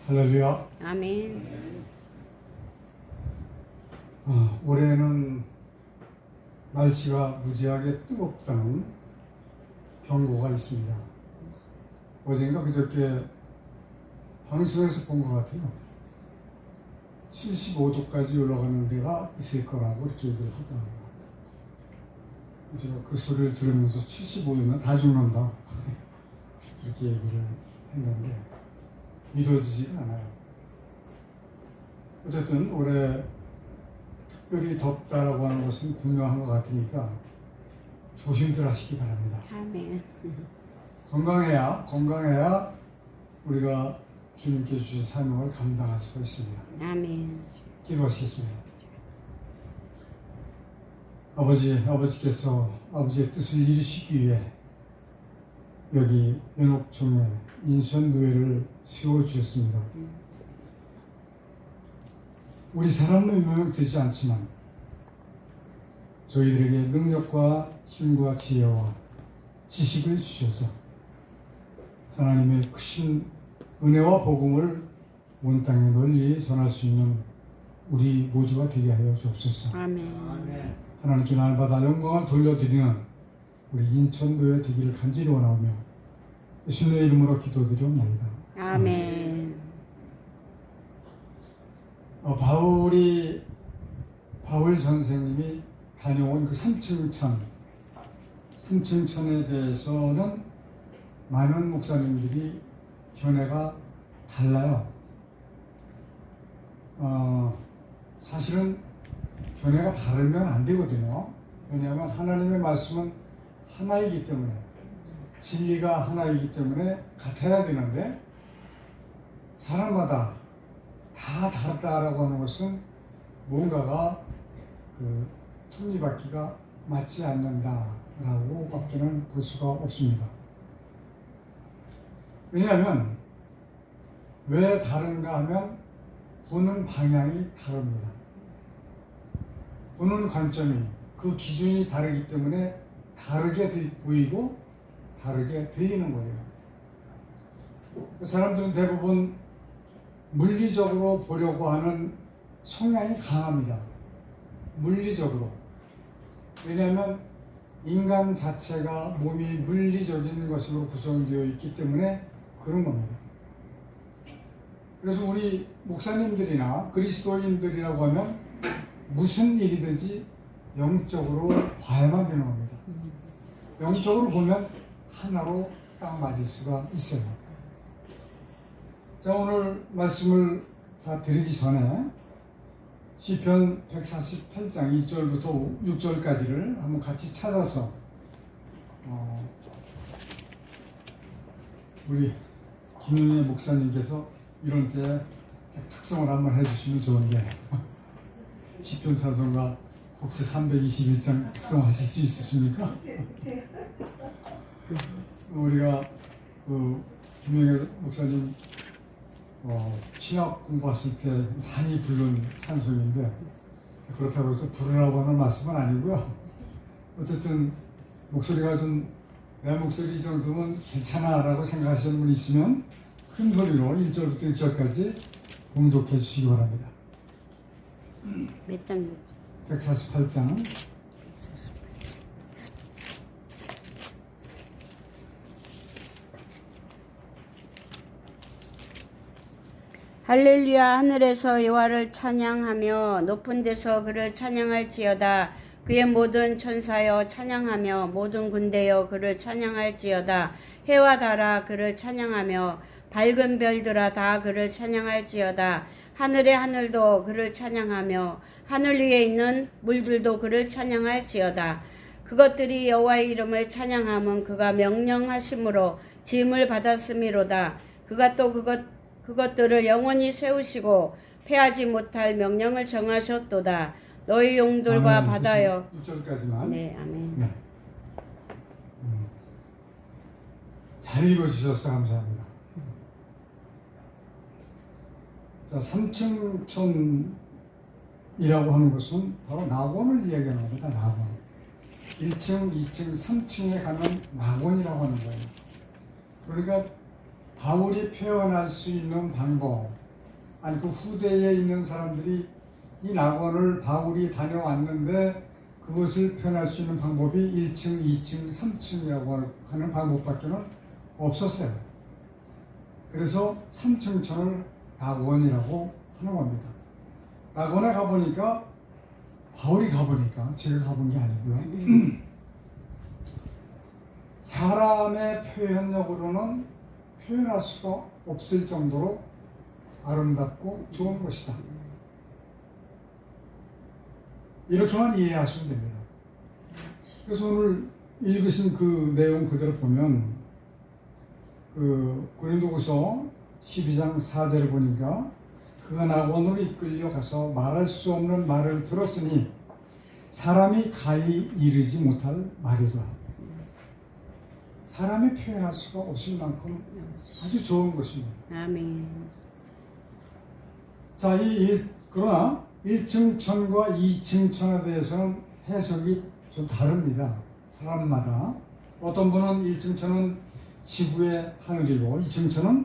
할렐루야. 아멘. 올해는 날씨가 무지하게 뜨겁다는 경고가 있습니다. 어젠가 그저께 방송에서 본 것 같아요. 75도까지 올라가는 데가 있을 거라고 이렇게 얘기를 하더라고요. 제가 그 소리를 들으면서 75도면 다 죽는다 이렇게 얘기를 했는데 믿어지지가 않아요. 어쨌든 올해 특별히 덥다라고 하는 것은 분명한 것 같으니까 조심들 하시기 바랍니다. 아멘. 건강해야 우리가 주님께 주신 사명을 감당할 수가 있습니다. 아멘. 기도하시겠습니다. 아버지께서 아버지의 뜻을 이루시기 위해 여기 연옥정에 인천노예를 세워주셨습니다. 우리 사람은 유명되지 않지만 저희들에게 능력과 힘과 지혜와 지식을 주셔서 하나님의 크신 은혜와 복음을 온 땅에 널리 전할 수 있는 우리 모두가 되게 하여 주옵소서. 아멘. 하나님께 날마다 영광을 돌려드리는 우리 인천노예 되기를 간절히 원하오며 예수님의 이름으로 기도드리옵나이다. 아멘. 바울 선생님이 다녀온 그 삼층천에 대해서는 많은 목사님들이 견해가 달라요. 사실은 견해가 다르면 안 되거든요. 왜냐하면 하나님의 말씀은 하나이기 때문에, 진리가 하나이기 때문에 같아야 되는데 사람마다 다 다르다라고 하는 것은 뭔가가 그 톱니바퀴가 맞지 않는다라고 밖에는 볼 수가 없습니다. 왜냐하면 왜 다른가 하면 보는 방향이 다릅니다. 보는 관점이, 그 기준이 다르기 때문에 다르게 보이고 다르게 들리는 거예요. 사람들은 대부분 물리적으로 보려고 하는 성향이 강합니다. 물리적으로. 왜냐하면 인간 자체가 몸이 물리적인 것으로 구성되어 있기 때문에 그런 겁니다. 그래서 우리 목사님들이나 그리스도인들이라고 하면 무슨 일이든지 영적으로 봐야만 되는 겁니다. 영적으로 보면 하나로 딱 맞을 수가 있어요. 자, 오늘 말씀을 다 드리기 전에 시편 148장 1절부터 6절까지를 한번 같이 찾아서 우리 김윤혜 목사님께서 이런 때 특성을 한번 해주시면 좋은데 시편 찬송가 혹시 321장 특성하실 수 있으십니까? 우리가 그 김윤혜 목사님 신학 공부하실 때 많이 부른 찬송인데 그렇다고 해서 부르라고 하는 말씀은 아니고요. 어쨌든 목소리가 좀 내 목소리 정도면 괜찮아 라고 생각하시는 분이 있으면 큰 소리로 1절부터 6절까지 봉독해 주시기 바랍니다. 몇 장? 148장. 할렐루야. 하늘에서 여호와를 찬양하며 높은 데서 그를 찬양할지어다. 그의 모든 천사여 찬양하며 모든 군대여 그를 찬양할지어다. 해와 달아 그를 찬양하며 밝은 별들아 다 그를 찬양할지어다. 하늘의 하늘도 그를 찬양하며 하늘 위에 있는 물들도 그를 찬양할지어다. 그것들이 여호와의 이름을 찬양함은 그가 명령하심으로 짐을 받았음이로다. 그가 또 그것들을 영원히 세우시고 패하지 못할 명령을 정하셨도다. 너희 용들과 바다여. 6절까지만. 네, 아멘. 네. 잘 읽어주셔서 감사합니다. 자, 삼층천이라고 하는 것은 바로 낙원을 이야기하는 겁니다. 낙원. 1층, 2층, 3층에 가는 낙원이라고 하는 거예요. 그러니까 바울이 표현할 수 있는 방법, 아니 그 후대에 있는 사람들이 이 낙원을 바울이 다녀왔는데 그것을 표현할 수 있는 방법이 1층, 2층, 3층이라고 하는 방법밖에는 없었어요. 그래서 3층천을 낙원이라고 하는 겁니다. 낙원에 가보니까 바울이 가보니까 제가 가본 게 아니고요. 사람의 표현력으로는 표현할 수가 없을 정도로 아름답고 좋은 곳이다. 이렇게만 이해하시면 됩니다. 그래서 오늘 읽으신 그 내용 그대로 보면 그 고린도후서 12장 4절을 보니까 그가 낙원으로 이끌려 가서 말할 수 없는 말을 들었으니 사람이 가히 이르지 못할 말이다. 사람이 표현할 수가 없을 만큼 아주 좋은 것입니다. 아멘. 자, 그러나 1층 천과 2층 천에 대해서는 해석이 좀 다릅니다. 사람마다. 어떤 분은 1층 천은 지구의 하늘이고 2층 천은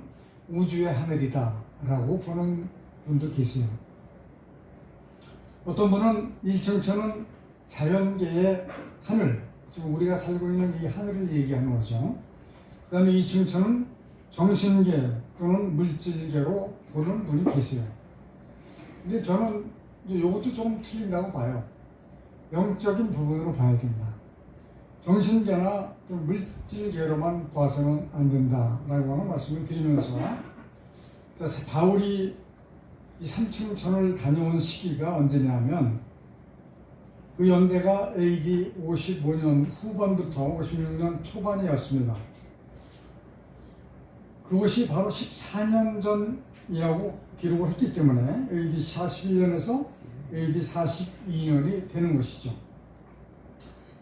우주의 하늘이다 라고 보는 분도 계세요. 어떤 분은 1층 천은 자연계의 하늘, 지금 우리가 살고 있는 이 하늘을 얘기하는 거죠. 그 다음에 2층 천은 정신계 또는 물질계로 보는 분이 계세요. 근데 저는 이것도 조금 틀린다고 봐요. 영적인 부분으로 봐야 된다. 정신계나 물질계로만 봐서는 안 된다라고 하는 말씀을 드리면서 바울이 이 3층천을 다녀온 시기가 언제냐면 그 연대가 AD 55년 후반부터 56년 초반이었습니다. 그것이 바로 14년 전이라고 기록을 했기 때문에 AD 41년에서 AD 42년이 되는 것이죠.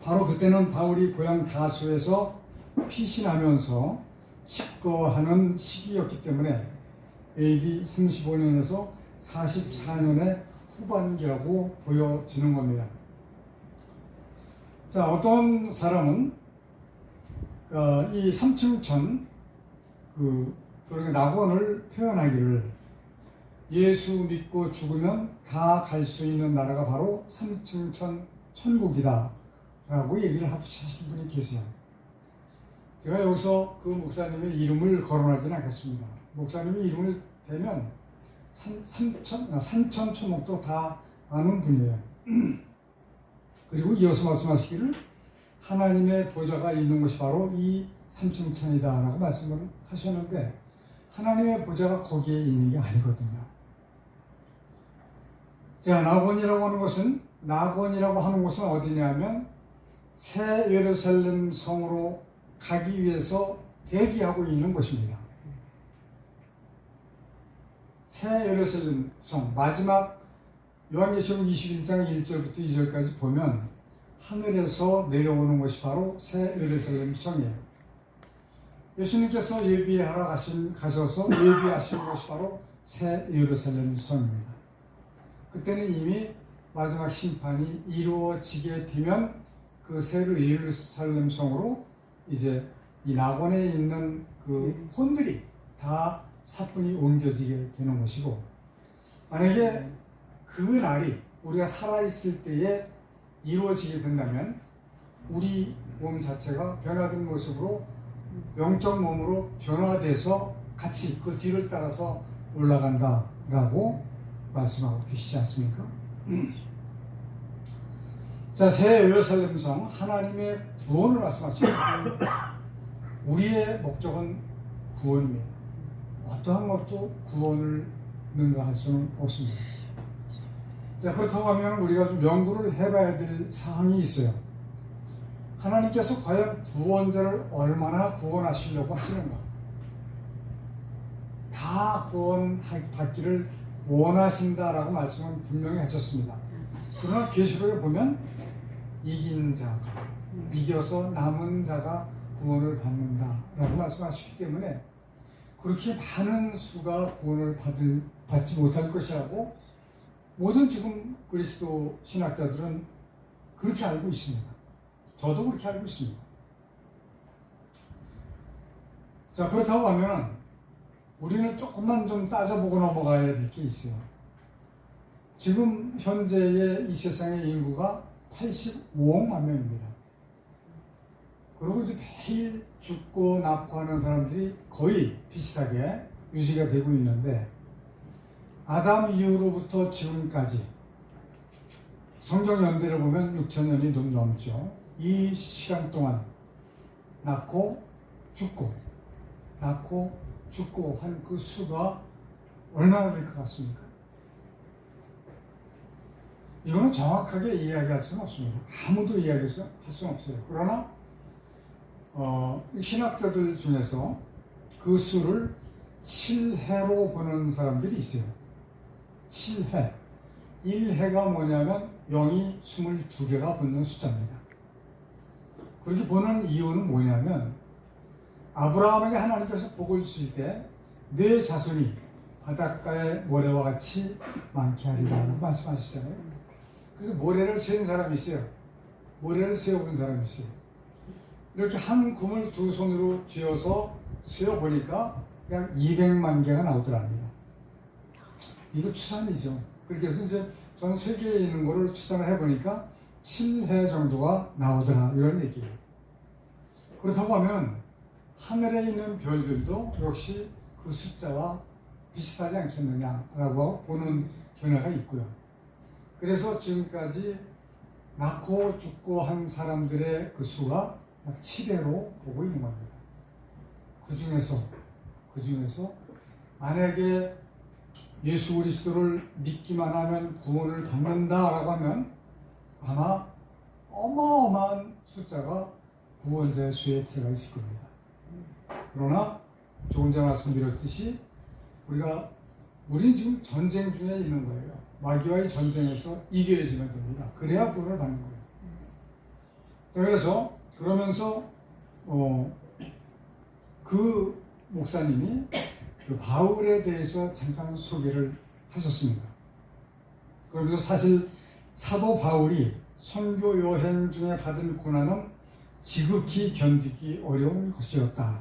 바로 그때는 바울이 고향 다수에서 피신하면서 집거하는 시기였기 때문에 AD 35년에서 44년의 후반기라고 보여지는 겁니다. 자, 어떤 사람은 이 3층천 그러니까 낙원을 표현하기를 예수 믿고 죽으면 다 갈 수 있는 나라가 바로 3층천 천국이다 라고 얘기를 하신 분이 계세요. 제가 여기서 그 목사님의 이름을 거론하지는 않겠습니다. 목사님의 이름을 대면 산천 초목도 다 아는 분이에요. 그리고 이어서 말씀하시기를 하나님의 보좌가 있는 것이 바로 이 3층천이다 라고 말씀을 하셨는데 하나님의 보좌가 거기에 있는 게 아니거든요. 자, 낙원이라고 하는 곳은 어디냐면 새 예루살렘 성으로 가기 위해서 대기하고 있는 곳입니다. 새 예루살렘 성 마지막 요한계시록 21장 1절부터 2절까지 보면 하늘에서 내려오는 것이 바로 새 예루살렘 성이에요. 예수님께서 예비하러 가셔서 예비하시는 것이 바로 새 예루살렘 성입니다. 그때는 이미 마지막 심판이 이루어지게 되면 그 새 예루살렘 성으로 이제 이 낙원에 있는 그 혼들이 다 사뿐히 옮겨지게 되는 것이고, 만약에 그 날이 우리가 살아있을 때에 이루어지게 된다면 우리 몸 자체가 변화된 모습으로 영적 몸으로 변화돼서 같이 그 뒤를 따라서 올라간다라고 말씀하고 계시지 않습니까? 자, 새 예루살렘 성 하나님의 구원을 말씀하십니다. 우리의 목적은 구원입니다. 어떠한 것도 구원을 능가할 수는 없습니다. 자, 그렇다고 하면 우리가 좀 연구를 해봐야 될 사항이 있어요. 하나님께서 과연 구원자를 얼마나 구원하시려고 하시는가? 다 구원받기를 원하신다라고 말씀은 분명히 하셨습니다. 그러나 계시록에 보면 이긴 자가, 이겨서 남은 자가 구원을 받는다라고 말씀하시기 때문에 그렇게 많은 수가 구원을 받지 못할 것이라고 모든 지금 그리스도 신학자들은 그렇게 알고 있습니다. 저도 그렇게 알고 있습니다. 자, 그렇다고 하면 우리는 조금만 좀 따져보고 넘어가야 될 게 있어요. 지금 현재의 이 세상의 인구가 85억만 명입니다. 그리고 이제 매일 죽고 낳고 하는 사람들이 거의 비슷하게 유지가 되고 있는데, 아담 이후로부터 지금까지 성경 연대를 보면 6천년이 좀 넘죠. 이 시간 동안 낳고 죽고 낳고 죽고 한 그 수가 얼마나 될 것 같습니까? 이거는 정확하게 이야기할 수는 없습니다. 아무도 이야기할 수는 없어요. 그러나 신학자들 중에서 그 수를 7해로 보는 사람들이 있어요. 7해. 1해가 뭐냐면 0이 22개가 붙는 숫자입니다. 그렇게 보는 이유는 뭐냐면, 아브라함에게 하나님께서 복을 주실 때 내 자손이 바닷가의 모래와 같이 많게 하리라고 말씀하시잖아요. 그래서 모래를 세운 사람이 있어요. 모래를 세워본 사람이 있어요. 이렇게 한 kum을 두 손으로 쥐어서 세어보니까 그냥 200만 개가 나오더랍니다. 이거 추산이죠. 그렇게 해서 이제 전 세계에 있는 거를 추산을 해보니까 7회 정도가 나오더라, 이런 얘기예요. 그렇다고 하면 하늘에 있는 별들도 역시 그 숫자와 비슷하지 않겠느냐라고 보는 견해가 있고요. 그래서 지금까지 낳고 죽고 한 사람들의 그 수가 약 7회로 보고 있는 겁니다. 그 중에서 만약에 예수 그리스도를 믿기만 하면 구원을 받는다라고 하면 아마 어마어마한 숫자가 구원자의 수에 들어가 있을 겁니다. 그러나 조금 전에 말씀드렸듯이 우리는 지금 전쟁 중에 있는 거예요. 마귀와의 전쟁에서 이겨야지만 됩니다. 그래야 구원을 받는 거예요. 자, 그러면서 그 목사님이 그 바울에 대해서 잠깐 소개를 하셨습니다. 그러면서 사실 사도 바울이 선교 여행 중에 받은 고난은 지극히 견디기 어려운 것이었다.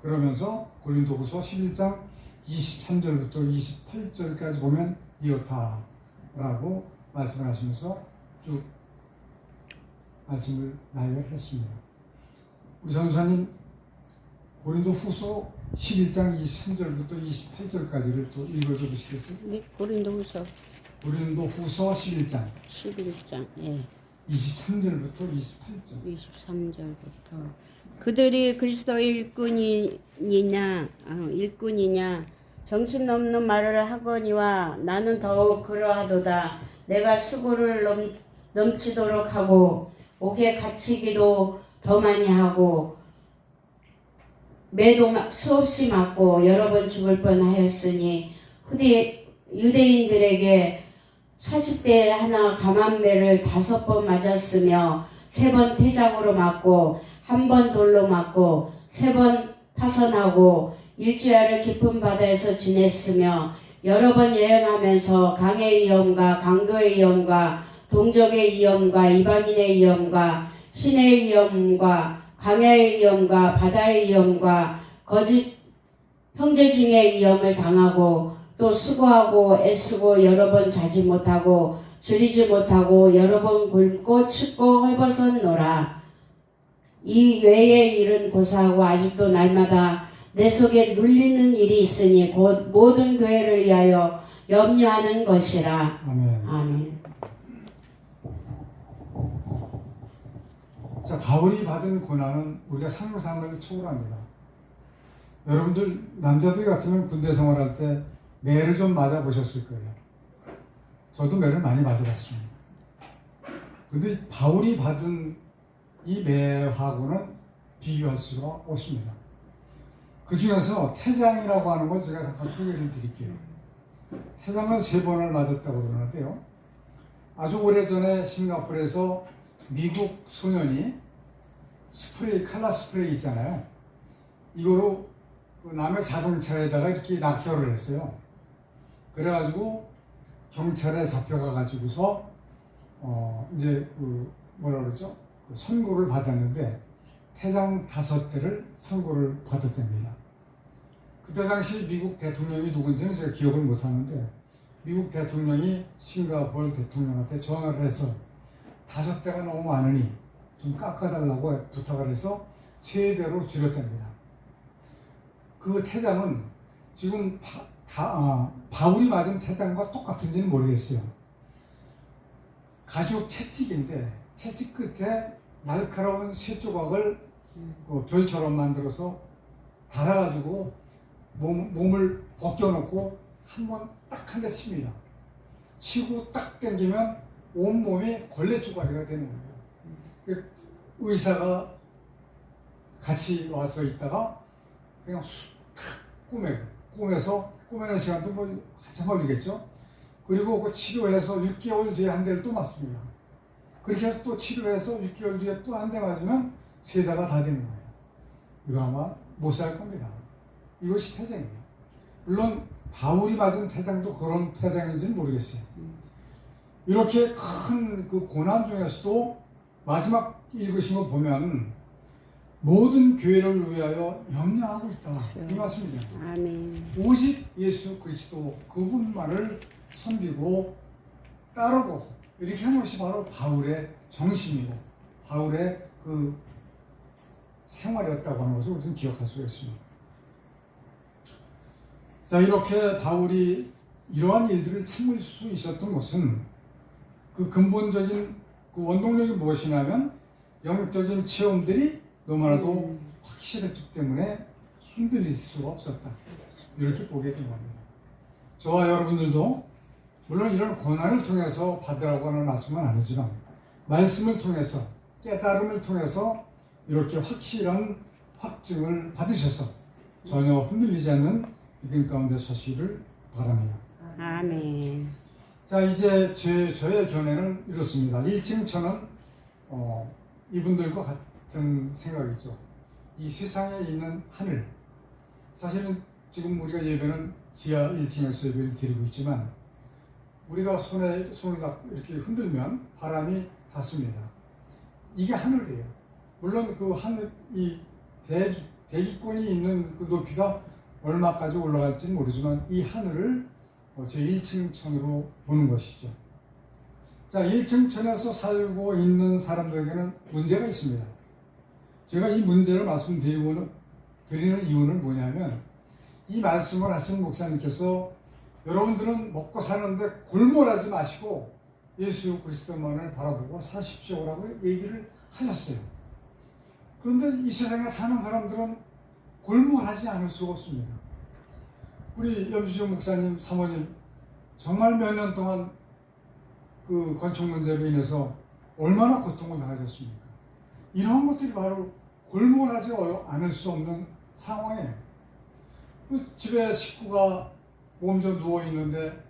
그러면서 고린도후서 11장 23절부터 28절까지 보면 이렇다라고 말씀을 하시면서 쭉 말씀을 나열했습니다. 우리 전사님 고린도후서 11장 23절부터 28절까지를 또 읽어줘 보시겠어요? 네, 고린도후서 11장 예. 23절부터 28절. 23절부터 그들이 그리스도의 일꾼이냐 정신 넘는 말을 하거니와 나는 더욱 그러하도다. 내가 수고를 넘치도록 하고 옥에 갇히기도 더 많이 하고 매도 수없이 맞고 여러 번 죽을 뻔하였으니 유대인들에게 40대에 하나 감한매를 5번 맞았으며 3번 태장으로 맞고 1번 돌로 맞고 3번 파선하고 일주일을 깊은 바다에서 지냈으며 여러 번 여행하면서 강의 위험과 강도의 위험과 동족의 위험과 이방인의 위험과 신의 위험과 강야의 위험과 바다의 위험과 거짓 형제 중의 위험을 당하고 또 수고하고 애쓰고 여러 번 자지 못하고 줄이지 못하고 여러 번 굶고 춥고 헐벗었노라. 이 외의 일은 고사하고 아직도 날마다 내 속에 눌리는 일이 있으니 곧 모든 교회를 위하여 염려하는 것이라. 아멘. 아멘. 자, 바울이 받은 고난은 우리가 상상을 초월합니다. 여러분들 남자들 같으면 군대 생활할 때 매를 좀 맞아보셨을 거예요. 저도 매를 많이 맞아봤습니다. 근데 바울이 받은 이 매하고는 비교할 수가 없습니다. 그 중에서 태장이라고 하는 걸 제가 잠깐 소개를 드릴게요. 태장은 3번을 맞았다고 그러는데요. 아주 오래전에 싱가포르에서 미국 소년이 칼라 스프레이 있잖아요. 이거로 그 남의 자동차에다가 이렇게 낙서를 했어요. 그래가지고 경찰에 잡혀가가지고서 이제 그 뭐라 그러죠? 그 선고를 받았는데 태장 5대를 선고를 받았답니다. 그때 당시 미국 대통령이 누군지는 제가 기억을 못하는데 미국 대통령이 싱가포르 대통령한테 전화를 해서 5대가 너무 많으니 좀 깎아달라고 부탁을 해서 3대로 줄였답니다. 그 태장은 지금 바울이 맞은 태장과 똑같은지는 모르겠어요. 가죽 채찍인데 채찍 끝에 날카로운 쇠 조각을 별처럼 만들어서 달아가지고 몸을 벗겨놓고 딱 한 대 칩니다. 치고 딱 당기면 온몸이 걸레 조각이가 되는 거예요. 의사가 같이 와서 있다가 그냥 탁 꼬매는 시간도 뭐 한참 걸리겠죠. 그리고 그 치료해서 6개월 뒤에 한 대를 또 맞습니다. 그렇게 해서 또 치료해서 6개월 뒤에 또 한 대 맞으면 3대가 다 되는 거예요. 이거 아마 못 살 겁니다. 이것이 태장이에요. 물론 바울이 맞은 태장도 그런 태장인지는 모르겠어요. 이렇게 큰 그 고난 중에서도 마지막 읽으신 거 보면 모든 교회를 위하여 염려하고 있다. 이 말씀이죠. 아멘. 오직 예수 그리스도 그분만을 섬기고 따르고 이렇게 하는 것이 바로 바울의 정신이고 바울의 그 생활이었다고 하는 것을 우리는 기억할 수가 있습니다. 자, 이렇게 바울이 이러한 일들을 참을 수 있었던 것은 그 근본적인 그 원동력이 무엇이냐면 영적인 체험들이 너무나도 확실했기 때문에 흔들릴 수가 없었다. 이렇게 보게 된 겁니다. 저와 여러분들도 물론 이런 고난을 통해서 받으라고 하는 말씀은 아니지만 말씀을 통해서 깨달음을 통해서 이렇게 확실한 확증을 받으셔서 전혀 흔들리지 않는 믿음 가운데 서시기를 바랍니다. 아멘. 자, 이제 저의 견해는 이렇습니다. 1층 저는 이분들과 같은 생각이죠. 이 세상에 있는 하늘, 사실은 지금 우리가 예배는 지하 1층에서 예배를 드리고 있지만 우리가 손을 이렇게 흔들면 바람이 닿습니다. 이게 하늘이에요. 물론 그 하늘, 이 대기권이 있는 그 높이가 얼마까지 올라갈지는 모르지만 이 하늘을 제 1층 천으로 보는 것이죠. 자, 1층 천에서 살고 있는 사람들에게는 문제가 있습니다. 제가 이 문제를 말씀드리는 이유는 뭐냐면 이 말씀을 하신 목사님께서 여러분들은 먹고 사는데 골몰하지 마시고 예수 그리스도만을 바라보고 사십시오라고 얘기를 하셨어요. 그런데 이 세상에 사는 사람들은 골몰하지 않을 수가 없습니다. 우리 염주정 목사님 사모님 정말 몇 년 동안 그 건축 문제로 인해서 얼마나 고통을 당하셨습니까? 이러한 것들이 바로 골몰하지 않을 수 없는 상황이에요. 집에 식구가 몸져 누워 있는데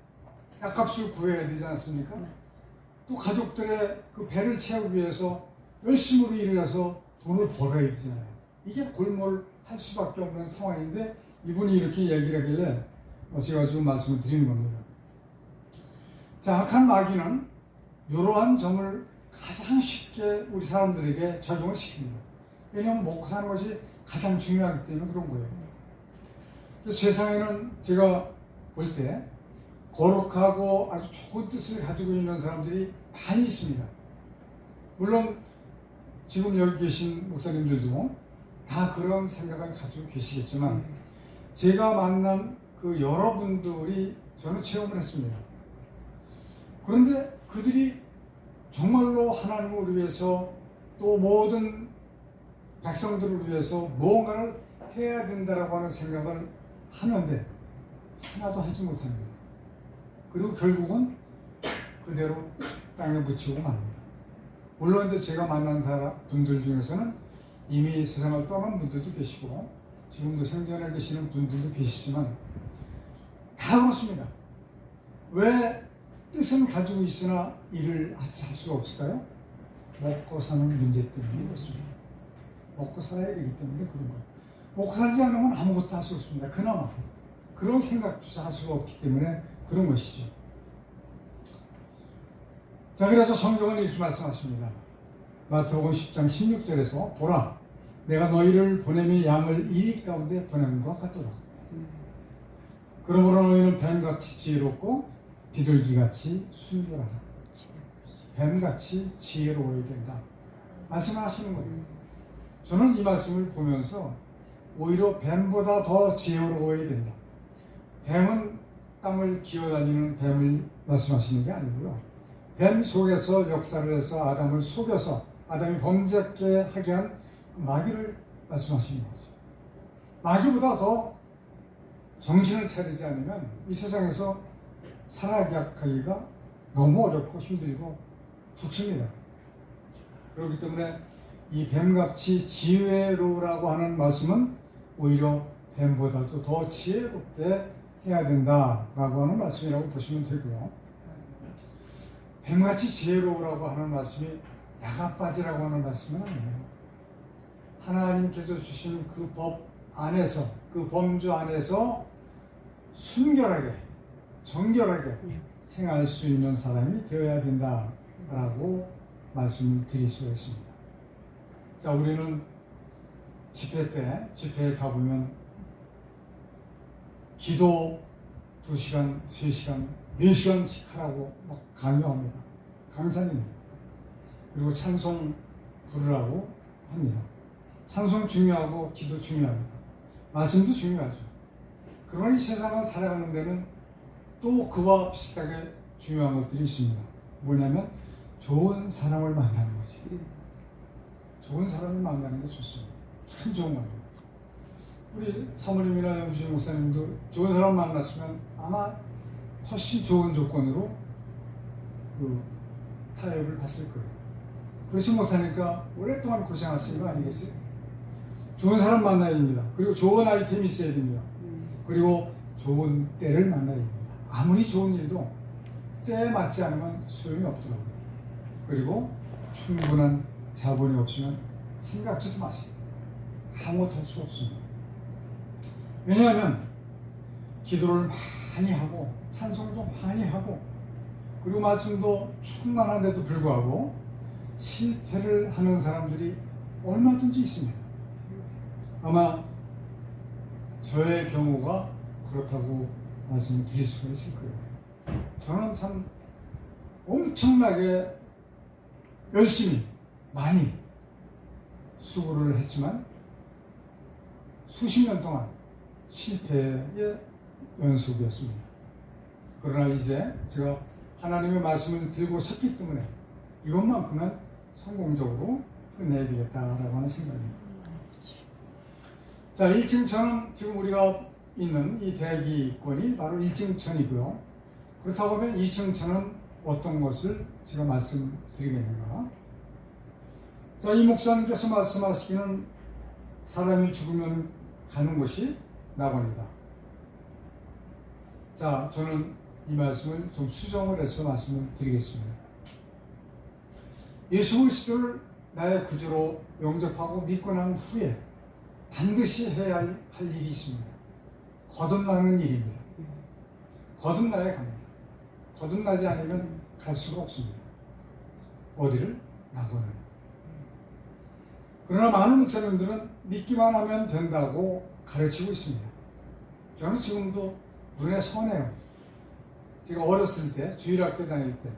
약값을 구해야 되지 않습니까? 또 가족들의 그 배를 채우기 위해서 열심으로 일을 해서 돈을 벌어야 되잖아요. 이게 골몰할 수밖에 없는 상황인데 이분이 이렇게 얘기를 하길래 제가 지금 말씀을 드리는 겁니다. 자, 악한 마귀는 이러한 점을 가장 쉽게 우리 사람들에게 적용을 시킵니다. 왜냐하면 먹고 사는 것이 가장 중요하기 때문에 그런 거예요. 세상에는 제가 볼 때 거룩하고 아주 좋은 뜻을 가지고 있는 사람들이 많이 있습니다. 물론 지금 여기 계신 목사님들도 다 그런 생각을 가지고 계시겠지만 제가 만난 그 여러분들이 저는 체험을 했습니다. 그런데 그들이 정말로 하나님을 위해서 또 모든 백성들을 위해서 무언가를 해야 된다라고 하는 생각을 하는데 하나도 하지 못합니다. 그리고 결국은 그대로 땅에 묻히고 맙니다. 물론 이제 제가 만난 분들 중에서는 이미 세상을 떠난 분들도 계시고 지금도 생존해 계시는 분들도 계시지만 다 그렇습니다. 왜 뜻은 가지고 있으나 일을 할 수가 없을까요? 먹고 사는 문제 때문에 그렇습니다. 먹고 살아야 되기 때문에 그런 거예요. 먹고 살지 않으면 아무것도 할 수 없습니다. 그나마 그런 생각조차 할 수가 없기 때문에 그런 것이죠. 자, 그래서 성경은 이렇게 말씀하십니다. 마태복음 10장 16절에서 보라, 내가 너희를 보냄이 양을 이리 가운데 보내는 것 같도다. 그러므로 너희는 뱀같이 지혜롭고 비둘기같이 순결하라. 뱀같이 지혜로워야 된다. 말씀하시는 거예요. 저는 이 말씀을 보면서 오히려 뱀보다 더 지혜로워야 된다. 뱀은 땅을 기어다니는 뱀을 말씀하시는 게 아니고요. 뱀 속에서 역사를 해서 아담을 속여서 아담이 범죄하게 하게 한 마귀를 말씀하시는 거죠. 마귀보다 더 정신을 차리지 않으면 이 세상에서 살아가기가 너무 어렵고 힘들고 죽습니다. 그렇기 때문에 이 뱀같이 지혜로우라고 하는 말씀은 오히려 뱀보다도 더 지혜롭게 해야 된다라고 하는 말씀이라고 보시면 되고요. 뱀같이 지혜로우라고 하는 말씀이 야가빠지라고 하는 말씀은 아니에요. 하나님께서 주신 그 법 안에서, 그 범주 안에서 순결하게, 정결하게 행할 수 있는 사람이 되어야 된다라고 말씀을 드릴 수가 있습니다. 자, 우리는 집회 때, 집회에 가보면 기도 2시간, 3시간, 4시간씩 하라고 막 강요합니다. 강사님입니다. 그리고 찬송 부르라고 합니다. 찬송 중요하고 기도 중요합니다. 말씀도 중요하죠. 그러니 세상을 살아가는 데는 또 그와 비슷하게 중요한 것들이 있습니다. 뭐냐면 좋은 사람을 만나는 거지. 좋은 사람을 만나는 게 좋습니다. 참 좋은 겁니다. 우리 사모님이나 영주신 목사님도 좋은 사람 만났으면 아마 훨씬 좋은 조건으로 그 타협을 봤을 거예요. 그렇지 못하니까 오랫동안 고생하신 거 아니겠어요? 좋은 사람 만나야 됩니다. 그리고 좋은 아이템이 있어야 됩니다. 그리고 좋은 때를 만나야 됩니다. 아무리 좋은 일도 때에 맞지 않으면 소용이 없더라고요. 그리고 충분한 자본이 없으면 생각지도 마세요. 아무것도 할 수 없습니다. 왜냐하면 기도를 많이 하고 찬송도 많이 하고 그리고 말씀도 충만한데도 불구하고 실패를 하는 사람들이 얼마든지 있습니다. 아마 저의 경우가 그렇다고 말씀을 드릴 수가 있을 거예요. 저는 참 엄청나게 열심히 많이 수고를 했지만 수십 년 동안 실패의 연속이었습니다. 그러나 이제 제가 하나님의 말씀을 들고 섰기 때문에 이것만큼은 성공적으로 끝내야 되겠다라고 하는 생각입니다. 자, 1층천은 지금 우리가 있는 이 대기권이 바로 1층천이고요. 그렇다고 하면 2층천은 어떤 것을 제가 말씀드리겠는가? 자, 이 목사님께서 말씀하시기는 사람이 죽으면 가는 곳이 낙원이다. 자, 저는 이 말씀을 좀 수정을 해서 말씀을 드리겠습니다. 예수 그리스도를 나의 구주로 영접하고 믿고 난 후에 반드시 해야 할 일이 있습니다. 거듭나는 일입니다. 거듭나야 갑니다. 거듭나지 않으면 갈 수가 없습니다. 어디를? 낙원을. 그러나 많은 목사님들은 믿기만 하면 된다고 가르치고 있습니다. 저는 지금도 눈에 선해요. 제가 어렸을 때, 주일학교 다닐 때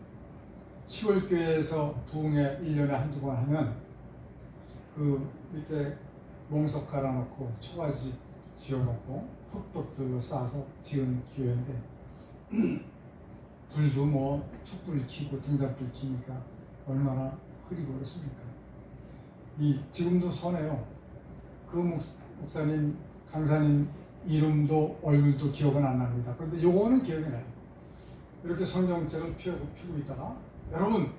시골교회에서 부흥회 1년에 한두 번 하면 그 밑에 몽석 갈아놓고 초가지 지어놓고 흙떡들로 쌓아서 지은 교회인데 불도 뭐 촛불 켜고 등잔불 켜니까 얼마나 흐리고 그렇습니까? 지금도 선해요. 그 목사님, 강사님 이름도 얼굴도 기억은 안 납니다. 그런데 요거는 기억이 나요. 이렇게 성경책을 펴고 있다가 여러분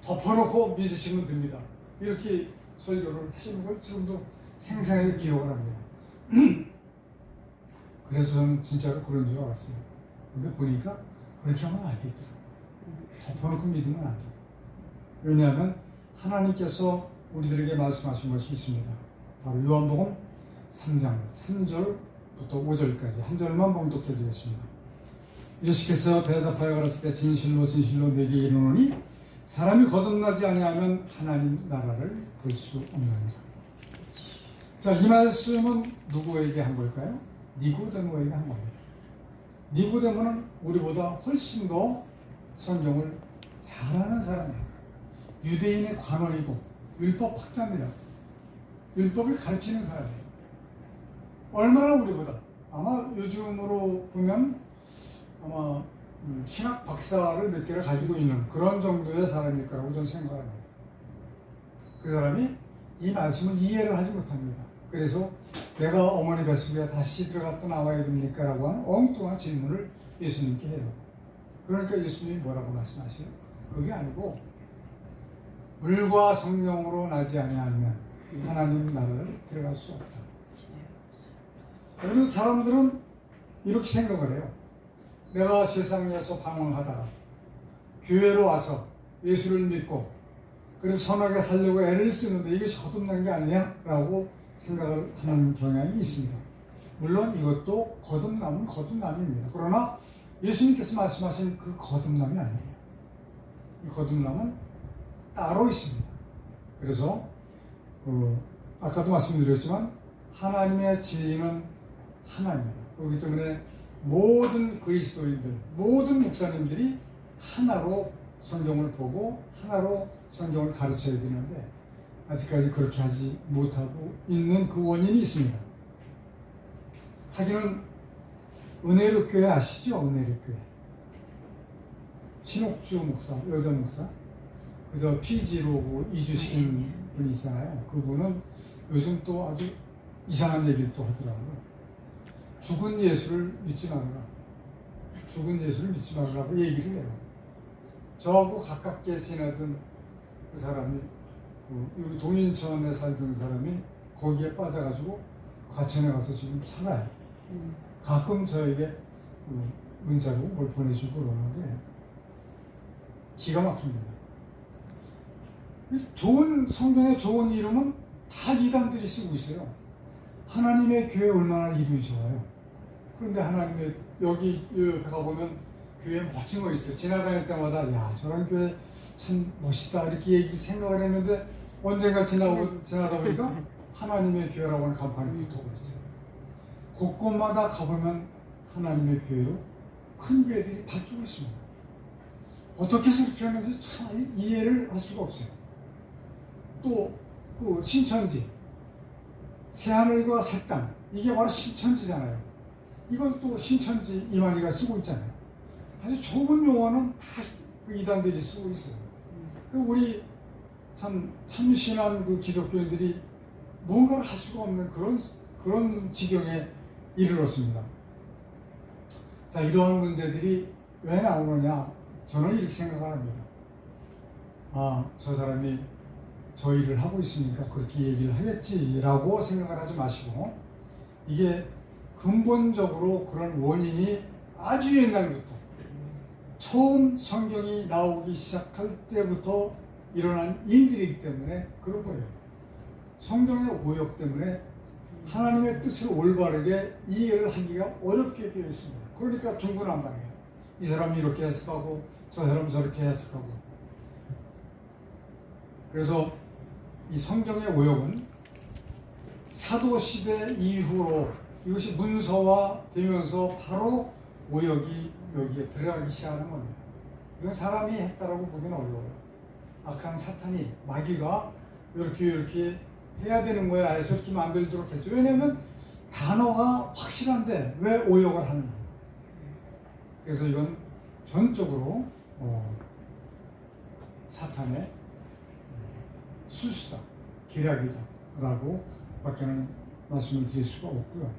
덮어놓고 믿으시면 됩니다. 이렇게 설교를 하시는 걸 지금도 생생하게 기억을 합니다. 그래서 저는 진짜로 그런 줄 알았어요. 근데 보니까 그렇게 하면 안 되더라고요. 덮어놓고 믿으면 안 돼요. 왜냐하면 하나님께서 우리들에게 말씀하신 것이 있습니다. 바로 요한복음 3장 3절부터 5절까지 한 절만 봉독해 드리겠습니다. 예수께서 대답하여 가라사대 때 진실로 진실로 내게 이르노니 사람이 거듭나지 아니하면 하나님 나라를 볼 수 없느니라. 자, 이 말씀은 누구에게 한 걸까요? 니고데모에게 한 겁니다. 니고데모는 우리보다 훨씬 더 성경을 잘하는 사람이에요. 유대인의 관원이고 율법 학자입니다. 율법을 가르치는 사람이에요. 얼마나 우리보다, 아마 요즘으로 보면 아마 신학 박사를 몇 개를 가지고 있는 그런 정도의 사람일 거라고 저는 생각합니다. 그 사람이 이 말씀을 이해를 하지 못합니다. 그래서 내가 어머니 뱃속에 다시 들어갔다 나와야 됩니까? 라고 하는 엉뚱한 질문을 예수님께 해요. 그러니까 예수님이 뭐라고 말씀하세요? 그게 아니고 물과 성령으로 나지 아니하면 하나님 나라를 들어갈 수 없다. 그러면 사람들은 이렇게 생각을 해요. 내가 세상에서 방황하다가 교회로 와서 예수를 믿고 그래서 선하게 살려고 애를 쓰는데 이것이 거듭난 게 아니냐라고 생각을 하는 경향이 있습니다. 물론 이것도 거듭남은 거듭남입니다. 그러나 예수님께서 말씀하신 그 거듭남이 아니에요. 이 거듭남은 따로 있습니다. 그래서 아까도 말씀드렸지만 하나님의 진리는 하나입니다. 그렇기 때문에 모든 그리스도인들, 모든 목사님들이 하나로 성경을 보고 하나로 성경을 가르쳐야 되는데 아직까지 그렇게 하지 못하고 있는 그 원인이 있습니다. 하기는 은혜롭교회 아시죠? 은혜롭교회. 신옥주 목사, 여자 목사. 그저 피지로 이주시킨 분이 있잖아요. 그분은 요즘 또 아주 이상한 얘기를 또 하더라고요. 죽은 예수를 믿지 말아라. 죽은 예수를 믿지 말라고 얘기를 해요. 저하고 가깝게 지내던 그 사람이 여기 동인천에 살던 사람이 거기에 빠져가지고 가천에 가서 지금 살아요. 가끔 저에게 문자로 뭘 보내주고 그러는데 기가 막힙니다. 좋은 성경의 좋은 이름은 다 이단들이 쓰고 있어요. 하나님의 교회 얼마나 이름이 좋아요. 그런데 하나님의 여기 옆에 가보면 교회 멋진 거 있어요. 지나다닐 때마다 야 저런 교회 참 멋있다 이렇게 생각을 했는데 언젠가 지나다 보니까 하나님의 교회라고 하는 간판이 붙어고 있어요. 곳곳마다 가보면 하나님의 교회로 큰 교회들이 바뀌고 있습니다. 어떻게 해서 그렇게 하는지 참 이해를 할 수가 없어요. 또 그 신천지, 새하늘과 새 땅, 이게 바로 신천지잖아요. 이건 또 신천지 이만희가 쓰고 있잖아요. 아주 좋은 용어는 다 그 이단들이 쓰고 있어요. 우리 참신한 그 기독교인들이 뭔가를 할 수가 없는 그런 지경에 이르렀습니다. 자, 이러한 문제들이 왜 나오느냐? 저는 이렇게 생각을 합니다. 저 사람이 저 일을 하고 있으니까 그렇게 얘기를 하겠지라고 생각을 하지 마시고 이게 근본적으로 그런 원인이 아주 옛날부터 처음 성경이 나오기 시작할 때부터 일어난 일들이기 때문에 그런 거예요. 성경의 오역 때문에 하나님의 뜻을 올바르게 이해를 하기가 어렵게 되어 있습니다. 그러니까 중구난방이에요. 이 사람이 이렇게 해석하고 저 사람이 저렇게 해석하고. 그래서 이 성경의 오역은 사도시대 이후로 이것이 문서화 되면서 바로 오역이 여기에 들어가기 시작하는 겁니다. 이건 사람이 했다라고 보기는 어려워요. 악한 사탄이, 마귀가 이렇게 해야 되는 거야 해서 이렇게 만들도록 했죠. 왜냐하면 단어가 확실한데 왜 오역을 하느냐. 그래서 이건 전적으로 사탄의 수수다, 계략이다 라고 밖에는 말씀을 드릴 수가 없고요.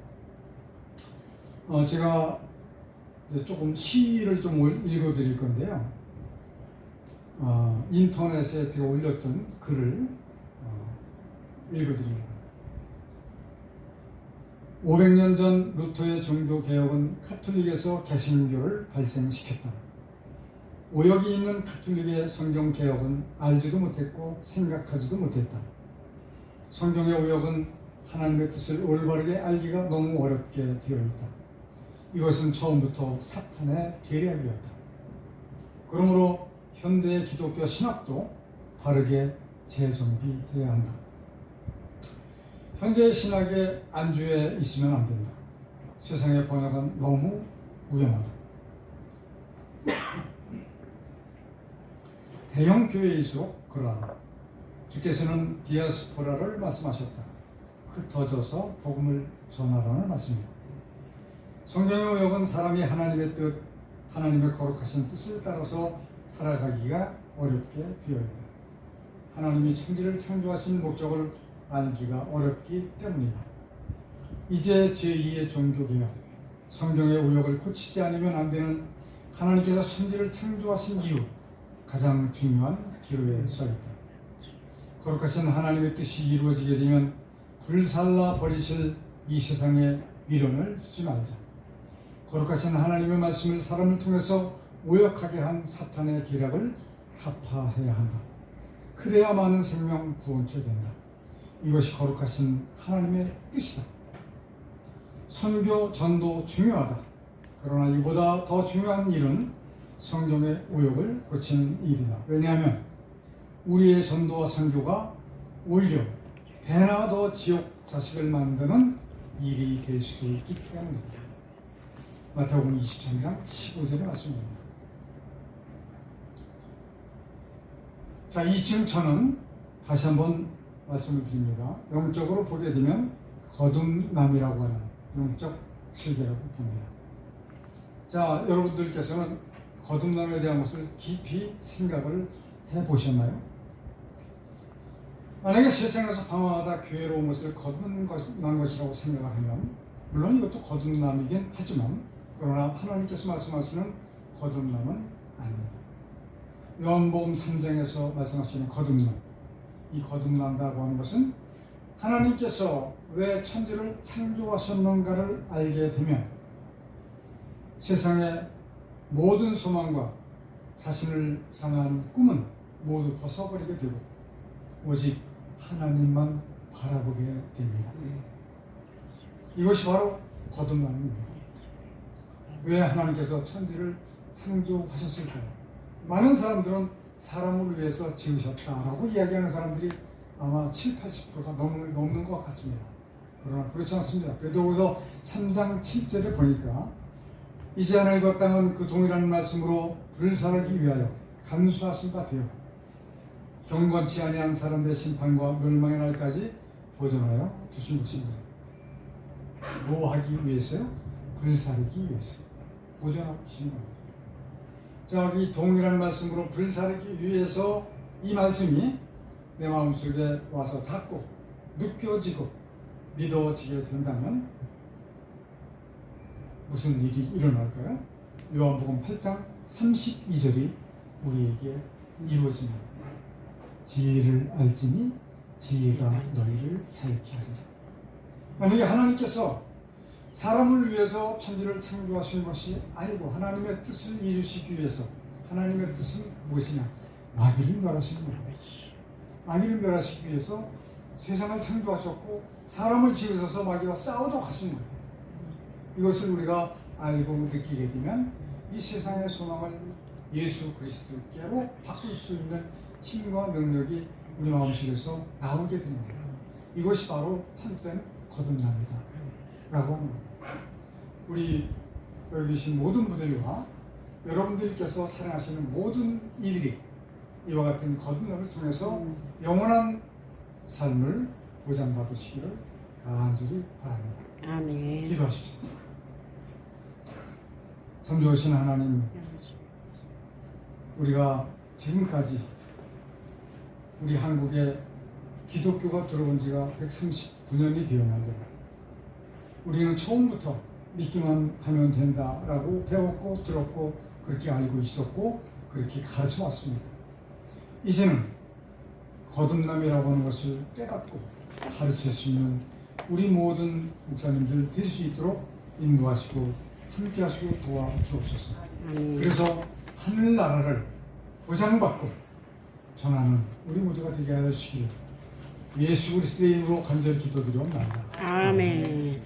제가 이제 조금 시를 좀 읽어드릴 건데요. 인터넷에 제가 올렸던 글을 읽어드립니다. 500년 전 루터의 종교개혁은 카톨릭에서 개신교를 발생시켰다. 오역이 있는 카톨릭의 성경개혁은 알지도 못했고 생각하지도 못했다. 성경의 오역은 하나님의 뜻을 올바르게 알기가 너무 어렵게 되어 있다. 이것은 처음부터 사탄의 계략이었다. 그러므로 현대의 기독교 신학도 바르게 재정비해야 한다. 현재의 신학의 안주에 있으면 안 된다. 세상의 번역은 너무 위험하다. 대형 교회일수록 그러하다. 주께서는 디아스포라를 말씀하셨다. 흩어져서 복음을 전하라는 말씀입니다. 성경의 오역은 사람이 하나님의 뜻, 하나님의 거룩하신 뜻을 따라서 살아가기가 어렵게 되어 있다. 하나님이 천지를 창조하신 목적을 알기가 어렵기 때문이다. 이제 제2의 종교개혁, 성경의 오역을 고치지 않으면 안 되는 하나님께서 천지를 창조하신 이유, 가장 중요한 기로에 서 있다. 거룩하신 하나님의 뜻이 이루어지게 되면 불살라 버리실 이 세상에 미련을 두지 말자. 거룩하신 하나님의 말씀을 사람을 통해서 오역하게 한 사탄의 계략을 타파해야 한다. 그래야 많은 생명 구원케 된다. 이것이 거룩하신 하나님의 뜻이다. 선교, 전도 중요하다. 그러나 이보다 더 중요한 일은 성경의 오역을 고치는 일이다. 왜냐하면 우리의 전도와 선교가 오히려 배나 더 지옥 자식을 만드는 일이 될 수도 있기 때문이다. 마태복음 23장 15절의 말씀입니다. 자, 이쯤 저는 다시 한번 말씀을 드립니다. 영적으로 보게 되면 거듭남이라고 하는 영적 세계라고 봅니다. 자, 여러분들께서는 거듭남에 대한 것을 깊이 생각을 해보셨나요? 만약에 세상에서 방황하다 교회로 온 것을 거듭난 것이라고 생각을 하면, 물론 이것도 거듭남이긴 하지만, 그러나 하나님께서 말씀하시는 거듭남은 아닙니다. 요한복음 3장에서 말씀하시는 거듭남, 이 거듭난다고 하는 것은 하나님께서 왜 천지를 창조하셨는가를 알게 되면 세상의 모든 소망과 자신을 향한 꿈은 모두 벗어버리게 되고 오직 하나님만 바라보게 됩니다. 이것이 바로 거듭남입니다. 왜 하나님께서 천지를 창조하셨을까요? 많은 사람들은 사람을 위해서 지으셨다라고 이야기하는 사람들이 아마 7, 80%가 넘는 것 같습니다. 그러나 그렇지 않습니다. 베드로후서 3장 7절에 보니까 이제 하늘과 땅은 그 동일한 말씀으로 불사르기 위하여 감수하신 바 되어 경건치 아니한 사람들의 심판과 멸망의 날까지 보존하여 두신 것입니다. 뭐 하기 위해서요? 불사르기 위해서 보존하고 계신 겁니다. 자, 이 동일한 말씀으로 불사르기 위해서 이 말씀이 내 마음속에 와서 닿고 느껴지고 믿어지게 된다면 무슨 일이 일어날까요? 요한복음 8장 32절이 우리에게 이루어집니다. 지혜를 알지니 지혜가 너희를 자유케 하리라. 만약에 하나님께서 사람을 위해서 천지를 창조하신 것이 아니고 하나님의 뜻을 이루시기 위해서, 하나님의 뜻은 무엇이냐? 마귀를 멸하시는 겁니다. 마귀를 멸하시기 위해서 세상을 창조하셨고 사람을 지으셔서 마귀와 싸우도록 하신 거예요. 이것을 우리가 알고 느끼게 되면 이 세상의 소망을 예수 그리스도께로 바꿀 수 있는 힘과 능력이 우리 마음속에서 나오게 됩니다. 이것이 바로 참된 거듭남이다 라고 하는 겁니다. 우리 여기 계신 모든 분들과 여러분들께서 사랑하시는 모든 이들이 이와 같은 거듭남을 통해서 영원한 삶을 보장받으시기를 간절히 바랍니다. 아멘. 기도하십시오. 참 좋으신 하나님, 우리가 지금까지 우리 한국에 기독교가 들어온 지가 139년이 되었는데 우리는 처음부터 믿기만 하면 된다라고 배웠고 들었고 그렇게 알고 있었고 그렇게 가르쳐 왔습니다. 이제는 거듭남이라고 하는 것을 깨닫고 가르칠 수 있는 우리 모든 목사님들 될 수 있도록 인도하시고 함께 하시고 도와주옵소서. 그래서 하늘나라를 보장받고 전하는 우리 모두가 되게 하여 주시기를 예수 그리스도의 이름으로 간절히 기도드리옵나이다. 아멘.